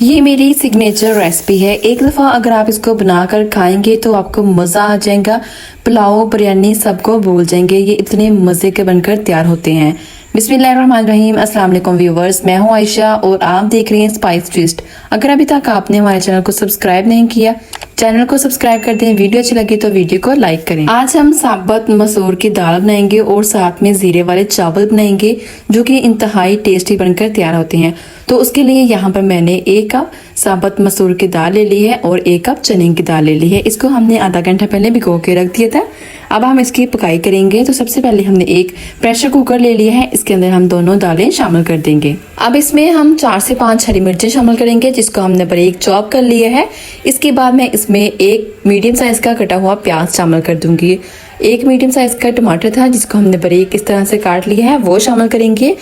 ये मेरी signature recipe है। एक दफ़ा अगर आप इसको बनाकर खाएंगे तो आपको मज़ा आ जाएगा। पुलाव बिरयानी सबको भूल जाएंगे। ये इतने मज़े के बनकर तैयार होते हैं। बिस्मिल्लाहिर्रहमानिर्रहीम। अस्सलाम वालेकुम व्यूवर्स, मैं हूं आयशा और आप देख रहे हैं स्पाइस ट्विस्ट। अगर अभी तक आपने हमारे चैनल को सब्सक्राइब नहीं किया, चैनल को सब्सक्राइब कर दें। वीडियो अच्छी लगी तो वीडियो को लाइक करें। आज हम साबुत मसूर की दाल बनाएंगे और साथ में जीरे वाले चावल बनाएंगे जो कि इंतहाई टेस्टी बनकर तैयार होते हैं। तो उसके लिए यहाँ पर मैंने 1 कप साबुत मसूर की दाल ले ली है और 1 कप चने की दाल ले ली है। इसको हमने आधा घंटा पहले भिगो के रख दिया था। अब हम इसकी पकाई करेंगे। तो सबसे पहले हमने एक प्रेशर कुकर ले लिया है। इसके अंदर हम दोनों दालें शामिल कर देंगे। अब इसमें हम 4 से 5 हरी मिर्चें शामिल करेंगे जिसको हमने बारीक चॉप कर लिया है। इसके बाद मैं इसमें एक मीडियम साइज का कटा हुआ प्याज शामिल कर दूंगी। एक मीडियम साइज का टमाटर था जिसको हमने बारीक इस तरह से काट लिया है, वो शामिल करेंगे।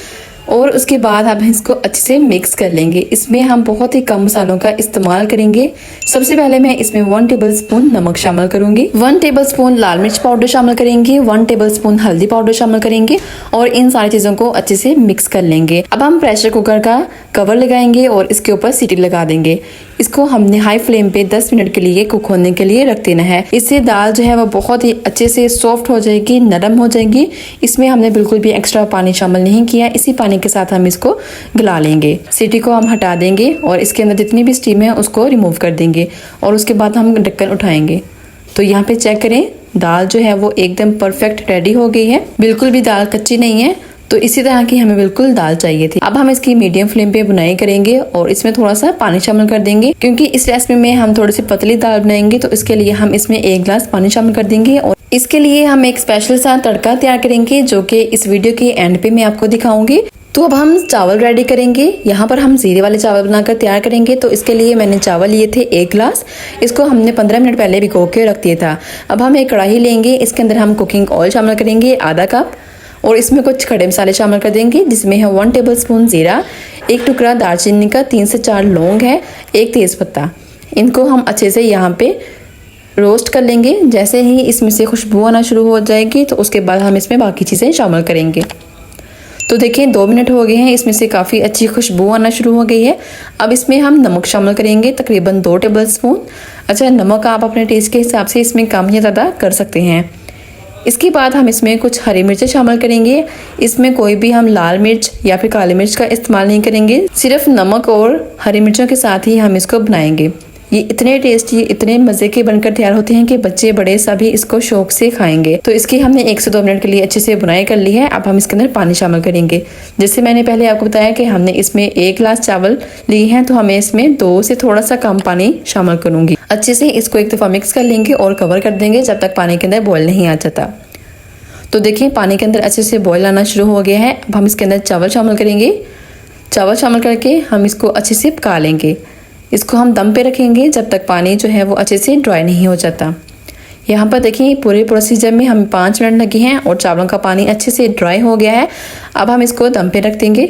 और उसके बाद अब इसको अच्छे से मिक्स कर लेंगे। इसमें हम बहुत ही कम मसालों का इस्तेमाल करेंगे। सबसे पहले मैं इसमें 1 टेबलस्पून नमक शामिल करूंगी, 1 टेबलस्पून लाल मिर्च पाउडर शामिल करेंगे, 1 टेबलस्पून हल्दी पाउडर शामिल करेंगे और इन सारी चीजों को अच्छे से मिक्स कर लेंगे। अब हम प्रेशर कुकर का कवर लगाएंगे और इसके ऊपर सीटी लगा देंगे। इसको हमने हाई फ्लेम पे 10 मिनट के लिए कुक होने के लिए रख देना है। इससे दाल जो है वो बहुत ही अच्छे से सॉफ्ट हो जाएगी, नरम हो जाएगी। इसमें हमने बिल्कुल भी एक्स्ट्रा पानी शामिल नहीं किया। इसी पानी के साथ हम इसको गला लेंगे। सीटी को हम हटा देंगे और इसके अंदर जितनी भी स्टीम है उसको रिमूव कर देंगे और उसके बाद हम ढक्कन उठाएंगे। तो यहाँ पे चेक करें, दाल जो है वो एकदम परफेक्ट रेडी हो गई है। बिल्कुल भी दाल कच्ची नहीं है। तो इसी तरह की हमें बिल्कुल दाल चाहिए थी। अब हम इसकी मीडियम फ्लेम पे बुनाई करेंगे और इसमें थोड़ा सा पानी शामिल कर देंगे क्योंकि इस रेसिपी में हम थोड़ी सी पतली दाल बनाएंगे। तो इसके लिए हम इसमें 1 गिलास पानी शामिल कर देंगे और इसके लिए हम एक स्पेशल सा तड़का तैयार करेंगे जो कि इस वीडियो के एंड पे मैं आपको दिखाऊंगी। तो अब हम चावल रेडी करेंगे। यहाँ पर हम जीरे वाले चावल बनाकर तैयार करेंगे। तो इसके लिए मैंने चावल लिए थे 1 गिलास। इसको हमने 15 मिनट पहले भिगो के रख दिया था। अब हम एक कढ़ाई लेंगे। इसके अंदर हम कुकिंग ऑयल शामिल करेंगे आधा कप और इसमें कुछ खड़े मसाले शामिल कर देंगे जिसमें है 1 टेबलस्पून जीरा, 1 टुकड़ा दालचीनी का, 3 से 4 लौंग है, 1 तेज़पत्ता। इनको हम अच्छे से यहाँ पे रोस्ट कर लेंगे। जैसे ही इसमें से खुशबू आना शुरू हो जाएगी तो उसके बाद हम इसमें बाकी चीज़ें शामिल करेंगे। तो देखिए 2 मिनट हो गए हैं, इसमें से काफ़ी अच्छी खुशबू आना शुरू हो गई है। अब इसमें हम नमक शामिल करेंगे तकरीबन 2 टेबलस्पून। अच्छा, नमक आप अपने टेस्ट के हिसाब से इसमें कम या ज़्यादा कर सकते हैं। इसके बाद हम इसमें कुछ हरी मिर्चें शामिल करेंगे। इसमें कोई भी हम लाल मिर्च या फिर काली मिर्च का इस्तेमाल नहीं करेंगे। सिर्फ नमक और हरी मिर्चों के साथ ही हम इसको बनाएंगे। ये इतने टेस्टी, इतने मज़े के बनकर तैयार होते हैं कि बच्चे बड़े सभी इसको शौक से खाएंगे। तो इसकी हमने 1 से 2 मिनट के लिए अच्छे से बुनाई कर ली है। अब हम इसके अंदर पानी शामिल करेंगे। जैसे मैंने पहले आपको बताया कि हमने इसमें 1 गिलास चावल लिए हैं तो हमें इसमें 2 से थोड़ा सा कम पानी शामिल करूंगी। अच्छे से इसको एक दफ़ा मिक्स कर लेंगे और कवर कर देंगे जब तक पानी के अंदर बॉयल नहीं आ जाता। तो देखिए पानी के अंदर अच्छे से बॉयल आना शुरू हो गया है। अब हम इसके अंदर चावल शामिल करेंगे। चावल शामिल करके हम इसको अच्छे से पका लेंगे। इसको हम दम पे रखेंगे जब तक पानी जो है वो अच्छे से ड्राई नहीं हो जाता। यहाँ पर देखिए पूरे प्रोसीजर में हमें 5 मिनट लगे हैं और चावलों का पानी अच्छे से ड्राई हो गया है। अब हम इसको दम पे रख देंगे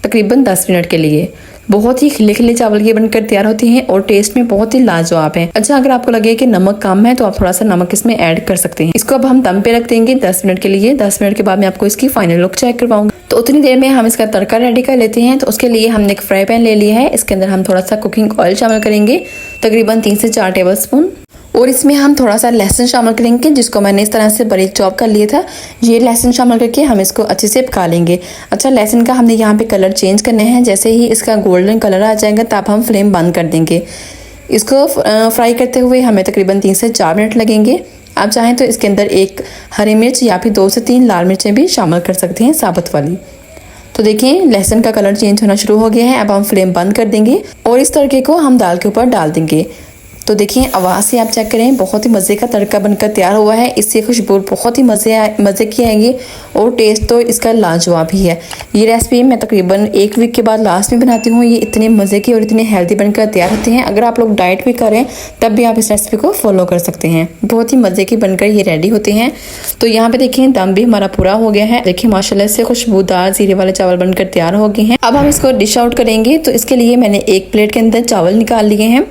तकरीबन 10 मिनट के लिए। बहुत ही खिले खिले चावल ये बनकर तैयार होते हैं और टेस्ट में बहुत ही लाजवाब है। अच्छा, अगर आपको लगे कि नमक कम है तो आप थोड़ा सा नमक इसमें ऐड कर सकते हैं। इसको अब हम दम पे रख देंगे 10 मिनट के लिए। 10 मिनट के बाद मैं आपको इसकी फाइनल लुक चेक करवाऊंगी। तो उतनी देर में हम इसका तड़का रेडी कर लेते हैं। तो उसके लिए हमने एक फ्राई पैन ले लिया है। इसके अंदर हम थोड़ा सा कुकिंग ऑयल शामिल करेंगे तकरीबन 3 से 4 टेबलस्पून और इसमें हम थोड़ा सा लहसुन शामिल करेंगे जिसको मैंने इस तरह से बारीक चॉप कर लिया था। ये लहसुन शामिल करके हम इसको अच्छे से पका लेंगे। अच्छा, लहसुन का हमने यहाँ पे कलर चेंज करना है। जैसे ही इसका गोल्डन कलर आ जाएगा तब हम फ्लेम बंद कर देंगे। इसको फ्राई करते हुए हमें तकरीबन 3 से 4 मिनट लगेंगे। आप चाहें तो इसके अंदर 1 हरी मिर्च या फिर 2 से 3 लाल मिर्चें भी शामिल कर सकते हैं, साबुत वाली। तो देखिए लहसुन का कलर चेंज होना शुरू हो गया है। अब हम फ्लेम बंद कर देंगे और इस तड़के को हम दाल के ऊपर डाल देंगे। तो देखिए आवाज़ से आप चेक करें, बहुत ही मज़े का तड़का बनकर तैयार हुआ है। इससे खुशबू बहुत ही मज़े की आएगी और टेस्ट तो इसका लाजवाब ही है। ये रेसिपी मैं तकरीबन 1 वीक के बाद लास्ट में बनाती हूँ। ये इतने मज़े की और इतने हेल्दी बनकर तैयार होते हैं। अगर आप लोग डाइट भी करें तब भी आप इस रेसिपी को फॉलो कर सकते हैं। बहुत ही मज़े की बनकर ये रेडी होते हैं। तो यहाँ पे देखिए दम भी हमारा पूरा हो गया है। देखिए माशाल्लाह से खुशबूदार जीरे वाले चावल बनकर तैयार हो गए हैं। अब हम इसको डिश आउट करेंगे। तो इसके लिए मैंने एक प्लेट के अंदर चावल निकाल लिए हैं।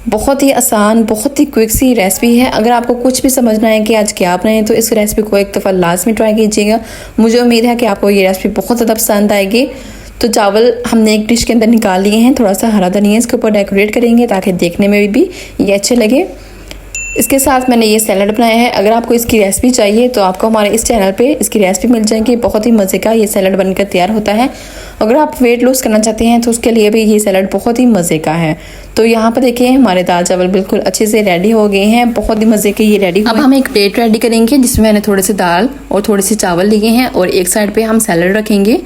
बहुत ही आसान, बहुत ही क्विक सी रेसिपी है। अगर आपको कुछ भी समझना है कि आज क्या बनाएं तो इस रेसिपी को एक दफ़ा लाजमी ट्राई कीजिएगा। मुझे उम्मीद है कि आपको ये रेसिपी बहुत ज़्यादा पसंद आएगी। तो चावल हमने एक डिश के अंदर निकाल लिए हैं। थोड़ा सा हरा धनिया इसके ऊपर डेकोरेट करेंगे ताकि देखने में भी ये अच्छे लगे। इसके साथ मैंने ये सैलड बनाया है। अगर आपको इसकी रेसिपी चाहिए तो आपको हमारे इस चैनल पे इसकी रेसिपी मिल जाएगी। बहुत ही मज़े का ये सैलड बनकर तैयार होता है। अगर आप वेट लॉस करना चाहते हैं तो उसके लिए भी ये सैलड बहुत ही मज़े का है। तो यहाँ पर देखिए हमारे दाल चावल बिल्कुल अच्छे से रेडी हो गए हैं, बहुत ही मज़े के ये रेडी। अब हम एक प्लेट रेडी करेंगे जिसमें मैंने थोड़े से दाल और थोड़े से चावल लिए हैं और एक साइड पे हम सैलड रखेंगे।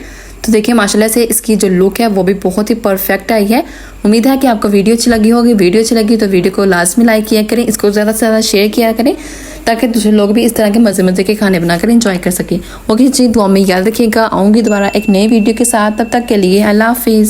तो देखिए माशाल्लाह से इसकी जो लुक है वो भी बहुत ही परफेक्ट आई है। उम्मीद है कि आपको वीडियो अच्छी लगी होगी। वीडियो अच्छी लगी तो वीडियो को लाजमी लाइक किया करें, इसको ज़्यादा से ज़्यादा शेयर किया करें ताकि दूसरे लोग भी इस तरह के मज़े के खाने बनाकर एंजॉय कर सकें। ओके जी, दुआ में याद रखिएगा। आऊँगी दोबारा एक नई वीडियो के साथ, तब तक के लिए अल्लाह हाफिज़।